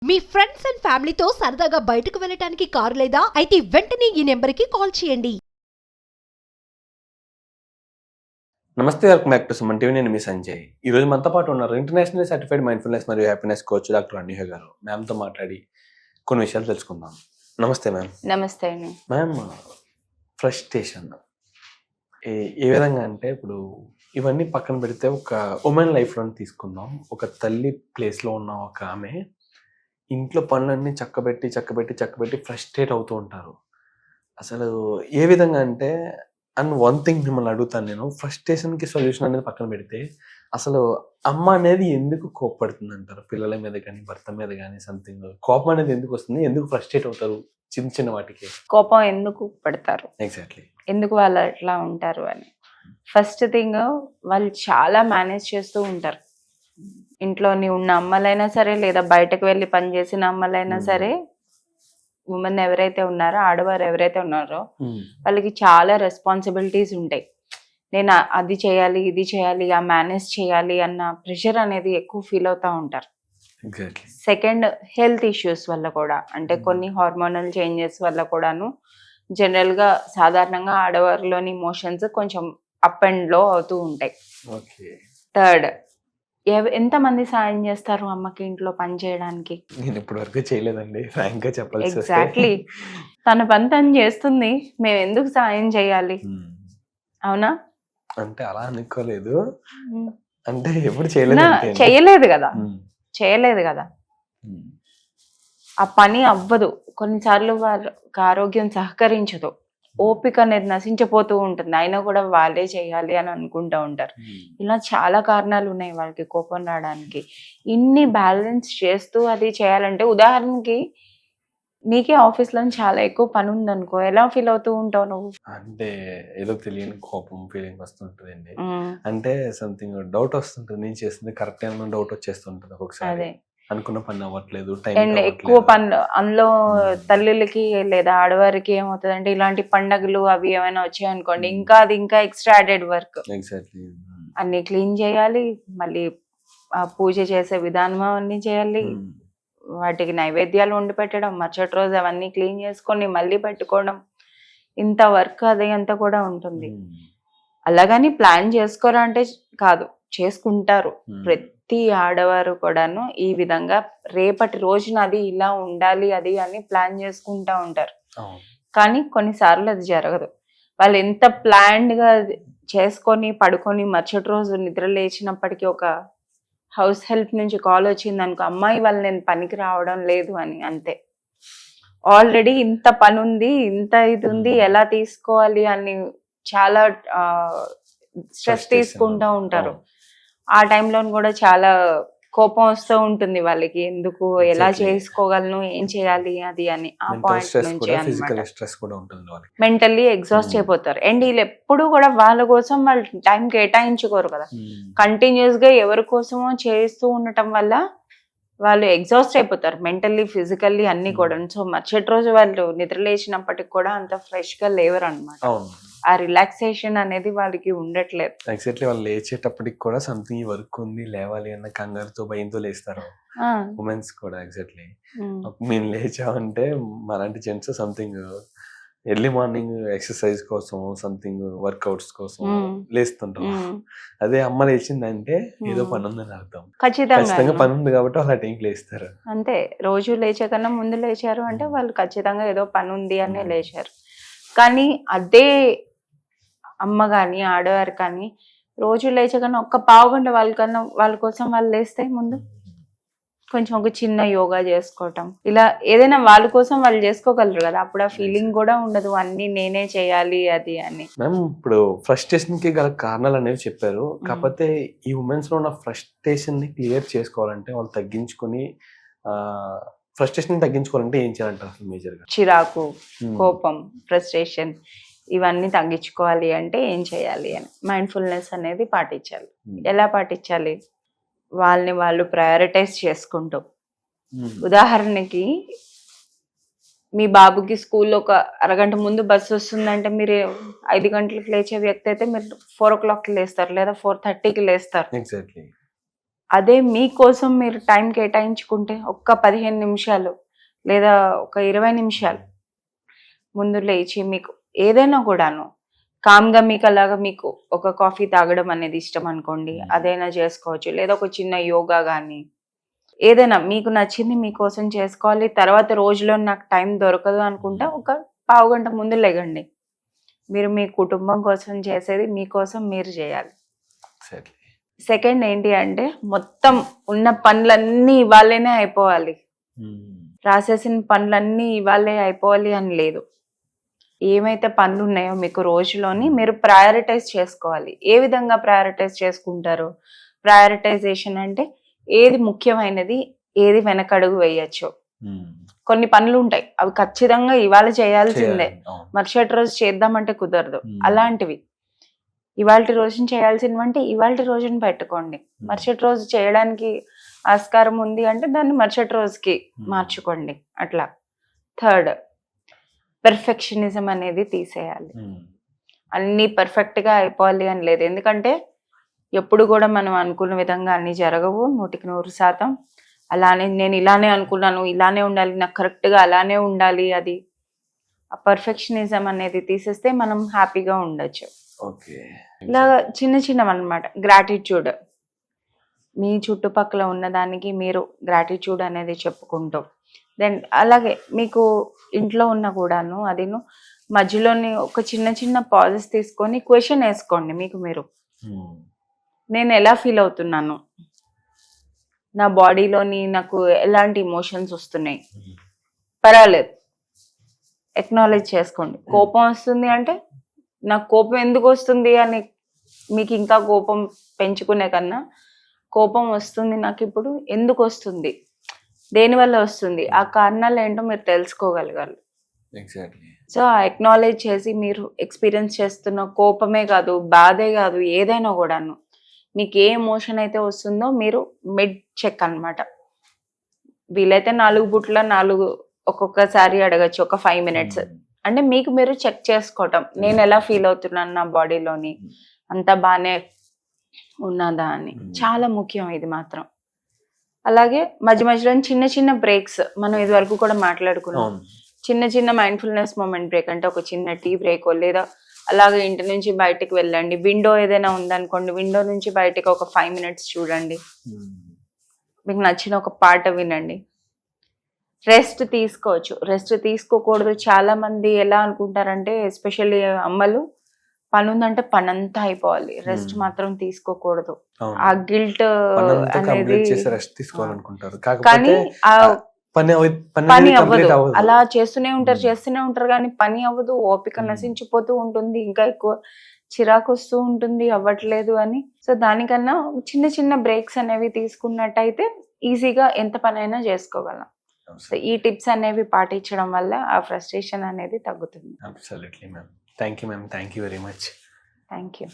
Me friends and ఫ్యామిలీతో సరదాగా బయటకు వెళ్ళటానికి కారు లేదా అయితే వెంటనే ఈ నెంబర్కి కాల్ చేయండి. నమస్తే, welcome back to Suman TV. నేను మీ సంజయ్. ఈ రోజు మనతో పాటు ఉన్నారు ఇంటర్నేషనల్ సర్టిఫైడ్ మైండ్ఫుల్నెస్ మరియు హ్యాపీనెస్ కోచ్ డాక్టర్ అన్యూహ గారు. మ్యామ్తో మాట్లాడి కొన్ని విషయాలు తెలుసుకుందాం. నమస్తే మ్యామ్. నమస్తే అండి. మ్యామ్, ఫ్రస్ట్రేషన్ ఏ విధంగా అంటే, ఇప్పుడు ఇవన్నీ పక్కన పెడితే ఒక ఉమెన్ లైఫ్లో తీసుకుందాం. ఒక తల్లి ప్లేస్లో ఉన్న ఒక ఆమె ఇంట్లో పనులన్నీ చక్కబెట్టి ఫ్రస్ట్రేట్ అవుతూ ఉంటారు. అసలు ఏ విధంగా అంటే, అండ్ వన్ థింగ్ మిమ్మల్ని అడుగుతాను నేను, ఫ్రస్ట్రేషన్కి సొల్యూషన్ అనేది పక్కన పెడితే అసలు అమ్మ అనేది ఎందుకు కోపడుతుంది అంటారు? పిల్లల మీద కానీ భర్త మీద కానీ సంథింగ్ కోపం అనేది ఎందుకు వస్తుంది? ఎందుకు ఫ్రస్ట్రేట్ అవుతారు చిన్న చిన్న వాటికి? కోపం ఎందుకు పడతారు, ఎగ్జాక్ట్లీ ఎందుకు వాళ్ళు అట్లా ఉంటారు అని. ఫస్ట్ థింగ్, వాళ్ళు చాలా మేనేజ్ చేస్తూ ఉంటారు. ఇంట్లోని ఉన్న అమ్మలైనా సరే, లేదా బయటకు వెళ్ళి పనిచేసిన అమ్మలైనా సరే, ఉమెన్ ఎవరైతే ఉన్నారో, ఆడవారు ఎవరైతే ఉన్నారో వాళ్ళకి చాలా రెస్పాన్సిబిలిటీస్ ఉంటాయి. నేను అది చేయాలి, ఇది చేయాలి, ఆ మేనేజ్ చేయాలి అన్న ప్రెషర్ అనేది ఎక్కువ ఫీల్ అవుతూ ఉంటారు. సెకండ్, హెల్త్ ఇష్యూస్ వల్ల కూడా, అంటే కొన్ని హార్మోనల్ చేంజెస్ వల్ల కూడాను జనరల్గా సాధారణంగా ఆడవారిలోని ఇమోషన్స్ కొంచెం అప్ అండ్ లో అవుతూ ఉంటాయి. థర్డ్, ఎంతమంది సాయం చేస్తారు అమ్మకి ఇంట్లో పని చేయడానికి? నేను ఇప్పటి వరకు చేయలేదండి, ఫ్రాంక్గా చెప్పాలి. ఎగ్జాక్ట్లీ, తన పని తను చేస్తుంది, మేము ఎందుకు సాయం చేయాలి? అవునా? అంటే అలా అనుకోలేదు, అంటే ఎప్పుడు చేయలేదు కదా. ఆ పని అవ్వదు, కొన్నిసార్లు వాళ్ళకి ఆరోగ్యం సహకరించదు, ఓపిక అనేది నశించిపోతూ ఉంటుంది, అయినా కూడా వాళ్ళే చేయాలి అని అనుకుంటూ ఉంటారు. ఇలా చాలా కారణాలు ఉన్నాయి వాళ్ళకి కోపం రావడానికి. ఇన్ని బ్యాలెన్స్ చేస్తూ అది చేయాలంటే, ఉదాహరణకి నీకే ఆఫీస్లో చాలా ఎక్కువ పని ఉందనుకో, ఎలా ఫీల్ అవుతూ ఉంటావు నువ్వు? అంటే ఏదో తెలియని కోపం ఫీలింగ్ వస్తుంటుందండి. అంటే సంథింగ్ డౌట్ వస్తుంటుంది, నేను చేస్తుంది కరెక్ట్ అని డౌట్ వచ్చేస్తుంటుంది ఒక్కొక్కసారి. అనుకున్న పని అవ్వట్లేదు, అండ్ ఎక్కువ పనులు అందులో తల్లులకి లేదా ఆడవారికి ఏమవుతుంది అంటే, ఇలాంటి పండగలు అవి ఏమైనా వచ్చాయనుకోండి, ఇంకా అది ఇంకా ఎక్స్ట్రా యాడెడ్ వర్క్. అన్ని క్లీన్ చేయాలి, మళ్ళీ పూజ చేసే విధానం అన్ని చేయాలి, వాటికి నైవేద్యాలు వండి పెట్టడం, మరుసటి రోజు అవన్నీ క్లీన్ చేసుకొని మళ్ళీ పెట్టుకోవడం, ఇంత వర్క్ అది అంతా కూడా ఉంటుంది. అలాగని ప్లాన్ చేసుకోరా అంటే కాదు, చేసుకుంటారు. ప్రతి ఆడవారు కూడాను ఈ విధంగా రేపటి రోజున అది ఇలా ఉండాలి అది అని ప్లాన్ చేసుకుంటా ఉంటారు. కానీ కొన్నిసార్లు అది జరగదు. వాళ్ళు ఎంత ప్లాన్డ్ గా చేసుకొని పడుకొని మరుసటి రోజు నిద్ర లేచినప్పటికీ ఒక హౌస్ హెల్ప్ నుంచి కాల్ వచ్చింది అనుకో, అమ్మాయి వాళ్ళు నేను పనికి రావడం లేదు అని, అంతే. ఆల్రెడీ ఇంత పని ఉంది, ఇంత ఇది ఉంది, ఎలా తీసుకోవాలి అని చాలా స్ట్రెస్ తీసుకుంటూ ఉంటారు. ఆ టైంలో కూడా చాలా కోపం వస్తూ ఉంటుంది వాళ్ళకి, ఎందుకు, ఎలా చేసుకోగలను, ఏం చేయాలి అది అని. ఆ పాయింట్ నుంచి మెంటల్లీ ఎగ్జాస్ట్ అయిపోతారు. అండ్ వీళ్ళు ఎప్పుడు కూడా వాళ్ళ కోసం వాళ్ళు టైం కేటాయించుకోరు కదా, కంటిన్యూస్ గా ఎవరి కోసమో చేస్తూ ఉండటం వల్ల వాళ్ళు ఎగ్జాస్ట్ అయిపోతారు, మెంటల్లీ ఫిజికల్లీ అన్ని కూడా. సో మరుసటి రోజు వాళ్ళు నిద్ర లేచినప్పటికి కూడా అంత ఫ్రెష్ గా లేవరు అనమాట. ఆ రిలాక్సేషన్ అనేది వాళ్ళకి ఉండట్లేదు. ఎగ్జాక్ట్లీ, వాళ్ళు లేచేటప్పటికి కూడా సంథింగ్ వర్క్ ఉంది, లేవాలి అన్న కంగారుతో భయంతో లేస్తారు ఉమెన్స్ కూడా. ఎగ్జాక్ట్లీ, మేము లేచామంటే మలాంటి gents something early morning exercise కోసం, సంథింగ్ వర్కౌట్స్ కోసం లేస్తుంటాం. అదే అమ్మ లేచిందంటే ఏదో పని ఉందని అర్థం. ఖచ్చితంగా పని ఉంది కాబట్టి వాళ్ళు ఆ టైంకి లేస్తారు. అంతే, రోజు లేచే కన్నా ముందు లేచారు అంటే వాళ్ళు ఖచ్చితంగా ఏదో పని ఉంది అనే లేచారు. కానీ అదే అమ్మ కానీ ఆడవారు కానీ రోజు లేచే కన్నా ఒక్క పావు గంట వాళ్ళ కోసం వాళ్ళు లేస్తే ముందు కొంచెం ఒక చిన్న యోగా చేసుకోవటం, ఇలా ఏదైనా వాళ్ళ కోసం వాళ్ళు చేసుకోగలరు కదా. అప్పుడు ఆ ఫీలింగ్ కూడా ఉండదు, అన్ని నేనే చేయాలి అది అని. మ్యామ్, ఇప్పుడు ఫ్రస్ట్రేషన్ కి గల కారణాలు అనేవి చెప్పారు. కాకపోతే ఈ ఉమెన్స్ లో ఉన్న ఫ్రస్ట్రేషన్ ని క్లియర్ చేసుకోవాలంటే, వాళ్ళు ఫ్రస్ట్రేషన్ తగ్గించుకోవాలంటే ఏం చేయాలంటారు అసలు మేజర్ గా? చిరాకు, కోపం, ఫ్రస్ట్రేషన్ ఇవన్నీ తగ్గించుకోవాలి అంటే ఏం చేయాలి అని, మైండ్ఫుల్నెస్ అనేది పాటించాలి. ఎలా పాటించాలి? వాళ్ళని వాళ్ళు ప్రయారిటైజ్ చేసుకుంటూ. ఉదాహరణకి మీ బాబుకి స్కూల్లో ఒక అరగంట ముందు బస్సు వస్తుందంటే, మీరు 5 గంటలకు లేచే వ్యక్తి అయితే మీరు 4 o'clockకి లేస్తారు, లేదా 4:30కి లేస్తారు. అదే మీకోసం మీరు టైం కేటాయించుకుంటే ఒక్క 15 నిమిషాలు లేదా ఒక 20 నిమిషాలు ముందు లేచి మీకు ఏదైనా కూడాను కామ్గా మీకు అలాగా మీకు ఒక కాఫీ తాగడం అనేది ఇష్టం అనుకోండి, అదైనా చేసుకోవచ్చు. లేదా ఒక చిన్న యోగా కానీ ఏదైనా మీకు నచ్చింది మీకోసం చేసుకోవాలి. తర్వాత రోజులో నాకు టైం దొరకదు అనుకుంటే ఒక పావు గంట ముందు లెగండి. మీరు మీ కుటుంబం కోసం చేసేది మీకోసం మీరు చేయాలి. సెకండ్ ఏంటి అంటే మొత్తం ఉన్న పనులన్నీ ఇవాళనే అయిపోవాలి. రాసేసిన పనులన్నీ ఇవాళే అయిపోవాలి అని లేదు. ఏమైతే పనులు ఉన్నాయో మీకు రోజులోని మీరు ప్రయారిటైజ్ చేసుకోవాలి. ఏ విధంగా ప్రయారిటైజ్ చేసుకుంటారు? ప్రయారిటైజేషన్ అంటే ఏది ముఖ్యమైనది, ఏది వెనకడుగు వేయచ్చు. కొన్ని పనులు ఉంటాయి అవి ఖచ్చితంగా ఇవాళ చేయాల్సిందే, మరుసటి రోజు చేద్దామంటే కుదరదు. అలాంటివి ఇవాళ రోజున చేయాల్సినవంటే ఇవాళ రోజున పెట్టుకోండి. మరుసటి రోజు చేయడానికి ఆస్కారం ఉంది అంటే దాన్ని మరుసటి రోజుకి మార్చుకోండి. అట్లా. థర్డ్, పెర్ఫెక్షనిజం అనేది తీసేయాలి. అన్నీ పర్ఫెక్ట్గా అయిపోవాలి అని లేదు. ఎందుకంటే ఎప్పుడు కూడా మనం అనుకున్న విధంగా అన్నీ జరగవు 100%. అలానే నేను ఇలానే అనుకున్నాను, ఇలానే ఉండాలి, నాకు కరెక్ట్గా అలానే ఉండాలి. అది ఆ పర్ఫెక్షనిజం అనేది తీసేస్తే మనం హ్యాపీగా ఉండొచ్చు. ఇలా చిన్న చిన్నవి అన్నమాట. గ్రాటిట్యూడ్, మీ చుట్టుపక్కల ఉన్నదానికి మీరు గ్రాటిట్యూడ్ అనేది చెప్పుకుంటూ, దెన్ అలాగే మీకు ఇంట్లో ఉన్న కూడాను అదిను మధ్యలోని ఒక చిన్న చిన్న పాజెస్ తీసుకొని క్వశ్చన్ వేసుకోండి మీకు మీరు. నేను ఎలా ఫీల్ అవుతున్నాను, నా బాడీలోని నాకు ఎలాంటి ఎమోషన్స్ వస్తున్నాయి, పర్వాలేదు ఎక్నాలెడ్జ్ చేసుకోండి. కోపం వస్తుంది అంటే నాకు కోపం ఎందుకు వస్తుంది అని మీకు ఇంకా కోపం పెంచుకునే కన్నా కోపం వస్తుంది నాకు ఇప్పుడు ఎందుకు వస్తుంది, దేనివల్ల వస్తుంది, ఆ కారణాలు ఏంటో మీరు తెలుసుకోగలగాలి. సో ఆ ఎక్నాలెడ్జ్ చేసి మీరు ఎక్స్పీరియన్స్ చేస్తున్న కోపమే కాదు, బాధే కాదు, ఏదైనా కూడాను మీకు ఏ ఎమోషన్ అయితే వస్తుందో మీరు మిడ్ చెక్ అన్నమాట. వీలైతే 4 బుట్ల 4 ఒక్కొక్కసారి అడగచ్చు, ఒక 5 minutes. అంటే మీకు మీరు చెక్ చేసుకోవటం, నేను ఎలా ఫీల్ అవుతున్నాను, నా బాడీలోని అంతా బాగానే ఉన్నదా అని. చాలా ముఖ్యం ఇది మాత్రం. అలాగే మధ్య మధ్యలో చిన్న చిన్న బ్రేక్స్, మనం ఇది వరకు కూడా మాట్లాడుకున్నాం. చిన్న చిన్న మైండ్ఫుల్నెస్ మూమెంట్ బ్రేక్ అంటే ఒక చిన్న టీ బ్రేక్, లేదా అలాగే ఇంటి నుంచి బయటకు వెళ్ళండి. విండో ఏదైనా ఉందనుకోండి, విండో నుంచి బయటకు ఒక 5 minutes చూడండి. మీకు నచ్చిన ఒక పాట వినండి. రెస్ట్ తీసుకోవచ్చు, రెస్ట్ తీసుకోకూడదు. చాలా మంది ఎలా అనుకుంటారంటే, ఎస్పెషల్లీ అమ్మలు, పని ఉందంటే పని అంతా అయిపోవాలి, రెస్ట్ మాత్రం తీసుకోకూడదు. ఆ గిల్ట్ అనేది కానీ పని అవ్వదు. అలా చేస్తూనే ఉంటారు కానీ పని అవ్వదు. ఓపిక నశించిపోతూ ఉంటుంది, ఇంకా ఎక్కువ చిరాకు వస్తూ ఉంటుంది అవ్వట్లేదు అని. సో దానికన్నా చిన్న చిన్న బ్రేక్స్ అనేవి తీసుకున్నట్టయితే ఈజీగా ఎంత పనైనా చేసుకోగలం. సో ఈ టిప్స్ అనేవి పాటించడం వల్ల ఆ ఫ్రస్ట్రేషన్ అనేది తగ్గుతుంది. Absolutely, ma'am. Thank you, ma'am. Thank you very much. Thank you.